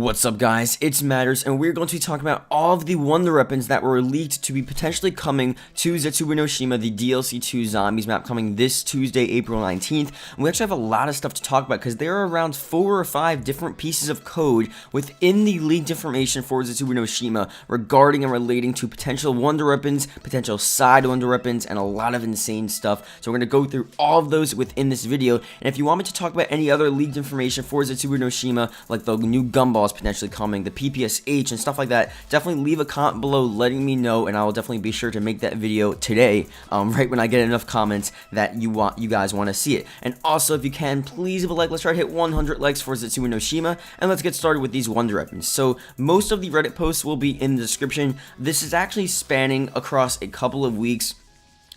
What's up guys, it's Matterz, and we're going to be talking about all of the wonder weapons that were leaked to be potentially coming to Zetsubou no Shima, the DLC 2 Zombies map coming this Tuesday, April 19th. And we actually have a lot of stuff to talk about because there are around 4 or 5 different pieces of code within the leaked information for Zetsubou no Shima regarding and relating to potential wonder weapons, potential side wonder weapons, and a lot of insane stuff. So we're going to go through all of those within this video, and if you want me to talk about any other leaked information for Zetsubou no Shima, like the new gumballs potentially coming, the PPSH and stuff like that, definitely leave a comment below letting me know, and I will definitely be sure to make that video today, right when I get enough comments that you guys want to see it. And also, if you can, please leave a like. Let's try to hit 100 likes for Zetsubou no Shima, and let's get started with these wonder weapons. So most of the Reddit posts will be in the description. This is actually spanning across a couple of weeks.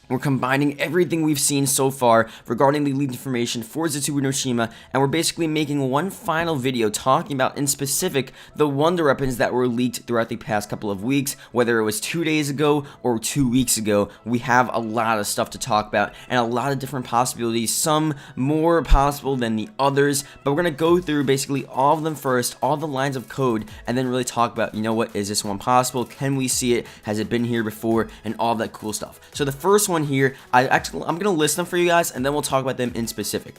We're combining everything we've seen so far regarding the leaked information for Zetsubou no Shima, and we're basically making one final video talking about, in specific, the wonder weapons that were leaked throughout the past couple of weeks, whether it was 2 days ago or 2 weeks ago. We have a lot of stuff to talk about, and a lot of different possibilities, some more possible than the others, but we're going to go through basically all of them first, all the lines of code, and then really talk about, you know what, is this one possible, can we see it, has it been here before, and all that cool stuff. So the first one here, I'm gonna list them for you guys, and then we'll talk about them in specific.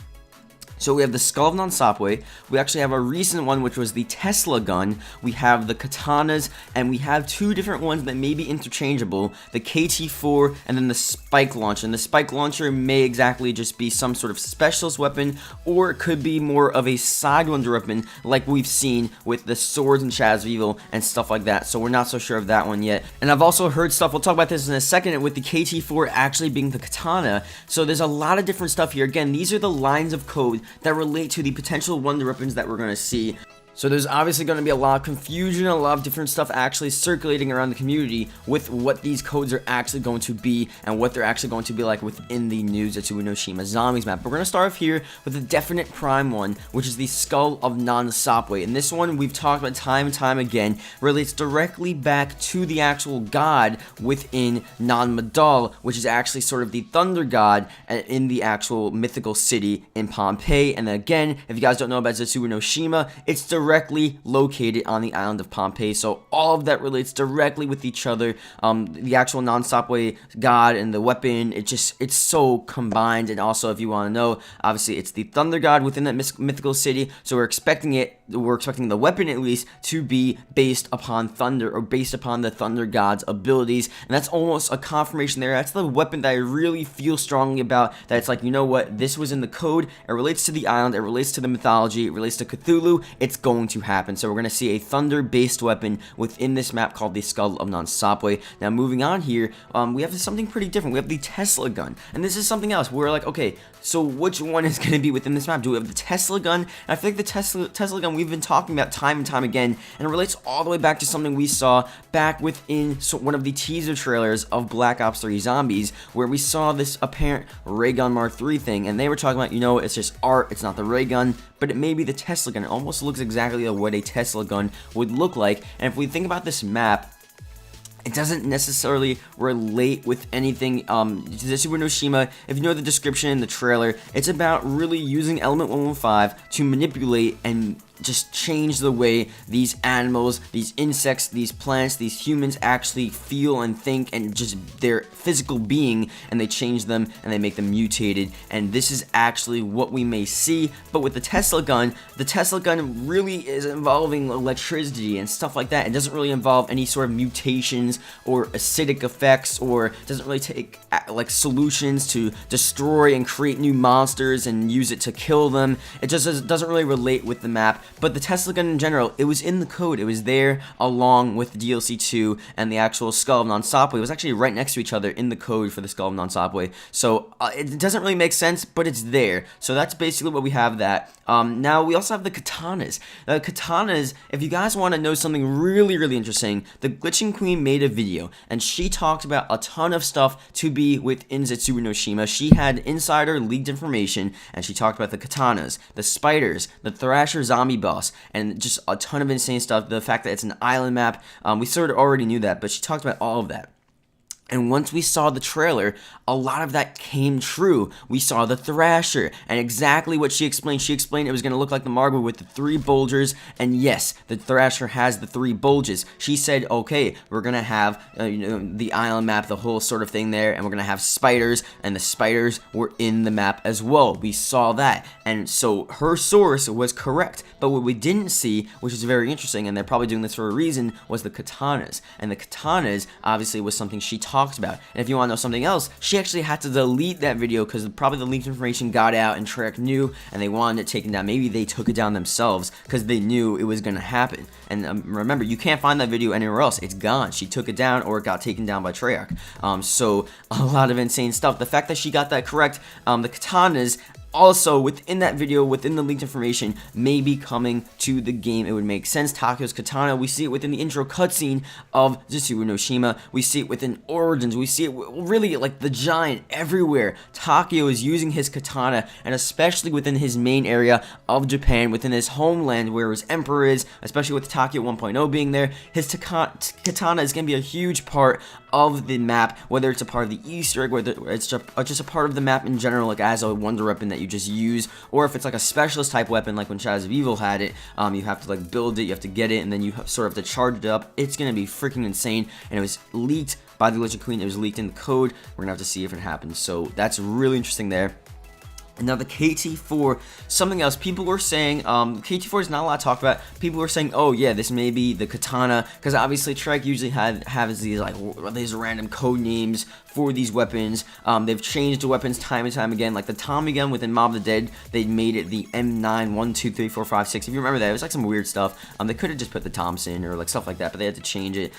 So we have the skull of Nan Sapwe, we actually have a recent one which was the Tesla gun, we have the katanas, and we have 2 different ones that may be interchangeable, the KT4 and then the spike launcher. And the spike launcher may exactly just be some sort of specialist weapon, or it could be more of a side wonder weapon like we've seen with the swords and Shadows of Evil and stuff like that, so we're not so sure of that one yet. And I've also heard stuff, we'll talk about this in a second, with the KT4 actually being the katana, so there's a lot of different stuff here. Again, these are the lines of code that relate to the potential wonder weapons that we're going to see. So there's obviously going to be a lot of confusion, a lot of different stuff actually circulating around the community with what these codes are actually going to be and what they're actually going to be like within the new Zetsubou no Shima Zombies map. But we're going to start off here with a definite prime one, which is the skull of Nan Sapwe. And this one we've talked about time and time again, relates directly back to the actual god within Nan Madal, which is actually sort of the thunder god in the actual mythical city in Pompeii. And then again, if you guys don't know about Zetsubou no Shima, it's directly located on the island of Pompeii, so all of that relates directly with each other. The actual Nan Sapwe god and the weapon, it's so combined. And also, if you want to know, obviously it's the thunder god within that mythical city, so we're expecting the weapon at least to be based upon thunder, or based upon the thunder god's abilities, and that's almost a confirmation there. That's the weapon that I really feel strongly about, that it's like, you know what, this was in the code, it relates to the island, it relates to the mythology, it relates to Cthulhu, it's going to happen. So we're going to see a thunder-based weapon within this map called the Skull of Nan Sapwe. Now moving on here, we have something pretty different. We have the Tesla gun, and this is something else. We're like, okay, so which one is going to be within this map? Do we have the Tesla gun? And I feel like the Tesla gun we've been talking about time and time again, and it relates all the way back to something we saw back within one of the teaser trailers of Black Ops 3 Zombies, where we saw this apparent ray gun Mark III thing, and they were talking about, you know, it's just art, it's not the ray gun, but it may be the Tesla gun. It almost looks exactly like what a Tesla gun would look like. And if we think about this map, it doesn't necessarily relate with anything. Zetsubou no Shima, if you know the description in the trailer, it's about really using Element 115 to manipulate and just change the way these animals, these insects, these plants, these humans actually feel and think, and just their physical being, and they change them and they make them mutated. And this is actually what we may see. But with the Tesla gun really is involving electricity and stuff like that. It doesn't really involve any sort of mutations or acidic effects, or doesn't really take like solutions to destroy and create new monsters and use it to kill them. It just doesn't really relate with the map. But the Tesla gun in general, it was in the code. It was there along with the DLC 2, and the actual Skull of Nan Sapwe was actually right next to each other in the code for the Skull of Nan Sapwe. So it doesn't really make sense, but it's there. So that's basically what we have that. Now we also have the katanas. The katanas, if you guys want to know something really, really interesting, the Glitching Queen made a video, and she talked about a ton of stuff to be within Zetsubou no Shima. She had insider leaked information, and she talked about the katanas, the spiders, the Thrasher zombie boss, and just a ton of insane stuff. The fact that it's an island map, we sort of already knew that, but she talked about all of that. And once we saw the trailer, a lot of that came true. We saw the Thrasher, and exactly what she explained. She explained it was going to look like the Margwa with the 3 bulgers, and yes, the Thrasher has the 3 bulges. She said, okay, we're going to have the island map, the whole sort of thing there, and we're going to have spiders, and the spiders were in the map as well. We saw that, and so her source was correct. But what we didn't see, which is very interesting, and they're probably doing this for a reason, was the katanas. And the katanas, obviously, was something she talked about. And if you want to know something else, she actually had to delete that video because probably the leaked information got out and Treyarch knew and they wanted it taken down. Maybe they took it down themselves because they knew it was going to happen. And remember, you can't find that video anywhere else. It's gone. She took it down or it got taken down by Treyarch. So a lot of insane stuff. The fact that she got that correct, the katanas also, within that video, within the leaked information, may be coming to the game. It would make sense. Takio's katana, we see it within the intro cutscene of Zetsubou no Shima. We see it within Origins. We see it really like the giant everywhere. Takio is using his katana, and especially within his main area of Japan, within his homeland where his emperor is, especially with Takio 1.0 being there, his katana is going to be a huge part of the map, whether it's a part of the Easter egg, whether it's just a part of the map in general, like as a wonder weapon that you just use, or if it's like a specialist type weapon, like when Shadows of Evil had it, you have to like build it, you have to get it, and then you sort of have to charge it up. It's gonna be freaking insane, and it was leaked by the Legend Queen. It was leaked in the code. We're gonna have to see if it happens. So that's really interesting there. And now the KT4, something else. People were saying, KT4 is not a lot to talk about. People were saying, oh yeah, this may be the katana, because obviously Treyarch usually has these like these random code names for these weapons. They've changed the weapons time and time again. Like the Tommy gun within Mob of the Dead, they made it the M9 1 2 3 4 5 6. If you remember that, it was like some weird stuff. They could have just put the Thompson or like stuff like that, but they had to change it.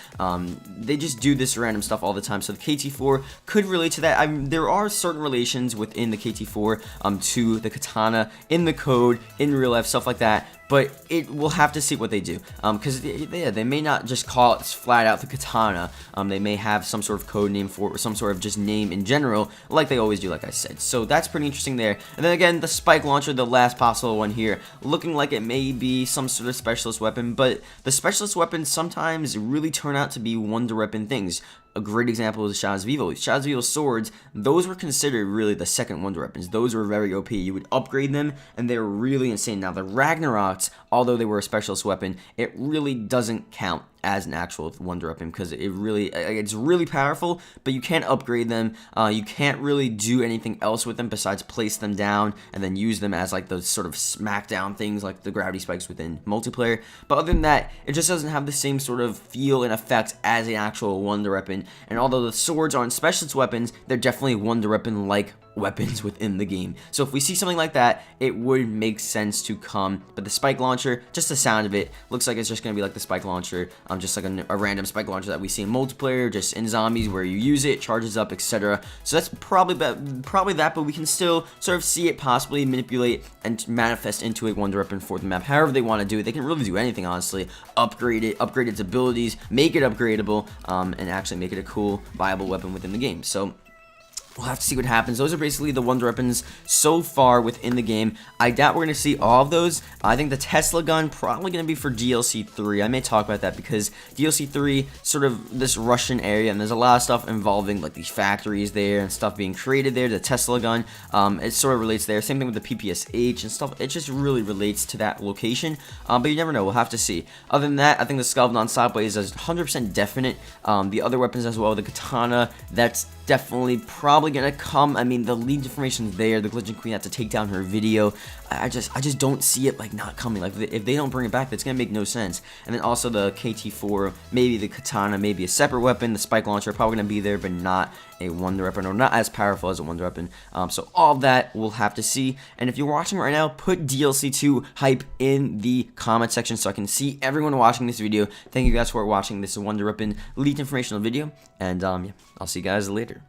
They just do this random stuff all the time. So the KT4 could relate to that. There are certain relations within the KT4 to the katana in the code, in real life, stuff like that. But we'll have to see what they do, because they may not just call it flat out the katana. They may have some sort of code name for it, or some sort of just name in general, like they always do, like I said. So that's pretty interesting there. And then again, the spike launcher, the last possible one here, looking like it may be some sort of specialist weapon, but the specialist weapons sometimes really turn out to be wonder weapon things. A great example is Shadows of Evil. Shadows of Evil swords, those were considered really the second wonder weapons. Those were very OP. You would upgrade them, and they were really insane. Now, the Ragnaroks, although they were a specialist weapon, it really doesn't count as an actual wonder weapon because it's really powerful, but you can't upgrade them. You can't really do anything else with them besides place them down and then use them as like those sort of smackdown things like the gravity spikes within multiplayer. But other than that, it just doesn't have the same sort of feel and effect as an actual wonder weapon. And although the swords aren't specialist weapons, they're definitely wonder weapon like weapons within the game. So if we see something like that, it would make sense to come. But the spike launcher, just the sound of it, looks like it's just going to be like the spike launcher, just like a random spike launcher that we see in multiplayer, just in zombies where you use it, charges up, etc. So that's probably that, but we can still sort of see it possibly manipulate and manifest into a wonder weapon for the map. However they want to do it, they can really do anything, honestly. Upgrade its abilities, make it upgradable, and actually make it a cool, viable weapon within the game. So we'll have to see what happens. Those are basically the wonder weapons so far within the game. I doubt we're going to see all of those. I think the Tesla gun probably going to be for DLC 3. I may talk about that because DLC 3, sort of this Russian area, and there's a lot of stuff involving like these factories there and stuff being created there. The Tesla gun, it sort of relates there. Same thing with the PPSH and stuff. It just really relates to that location, but you never know. We'll have to see. Other than that, I think the skull of Nan Sapwe is 100% definite. The other weapons as well, the katana, that's definitely probably gonna come. I mean, the lead information's there. The Legend Queen had to take down her video. I just don't see it like not coming. Like if they don't bring it back, that's gonna make no sense. And then also the KT4, maybe the katana, maybe a separate weapon. The spike launcher probably gonna be there, but not a wonder weapon, or not as powerful as a wonder weapon. So all that we'll have to see. And if you're watching right now, put DLC 2 hype in the comment section so I can see everyone watching this video. Thank you guys for watching this wonder weapon leaked informational video, and yeah, I'll see you guys later.